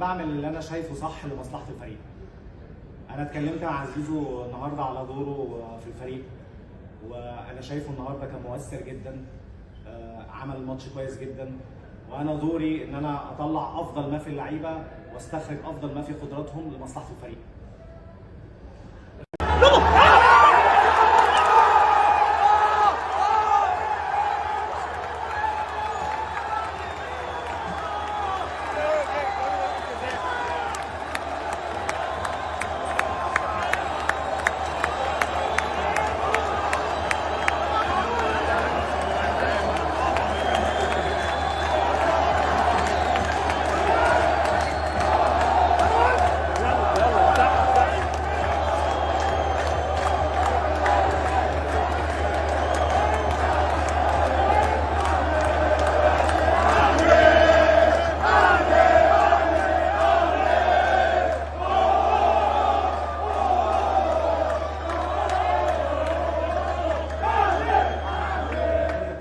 بعمل اللي انا شايفه صح لمصلحه الفريق. انا اتكلمت مع زيزو النهارده على دوره في الفريق، وانا شايفه النهارده كان مؤثر جدا، عمل ماتش كويس جدا، وانا دوري ان انا اطلع افضل ما في اللعيبه واستخرج افضل ما في قدراتهم لمصلحه الفريق.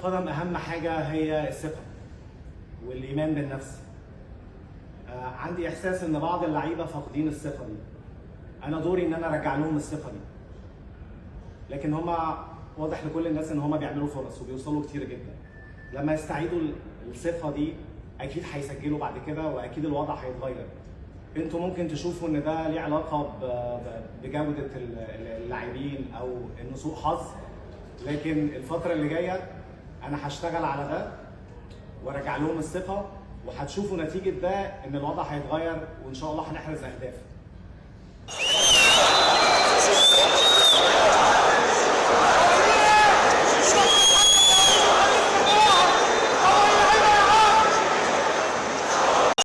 القدم اهم حاجه هي الثقه والايمان بالنفس. عندي احساس ان بعض اللعيبه فاقدين الثقه دي. انا دوري ان انا ارجع لهم الثقه دي، لكن هما واضح لكل الناس ان هما بيعملوا فرص وبيوصلوا كتير جدا. لما يستعيدوا الثقه دي اكيد هيسجلوا بعد كده، واكيد الوضع هيتغير. انتوا ممكن تشوفوا ان ده ليه علاقه بجوده اللاعبين او انه سوء حظ، لكن الفتره اللي جايه انا هشتغل على ده وارجع لهم الثقه، وهتشوفوا نتيجه ده ان الوضع هيتغير، وان شاء الله هنحرز اهداف.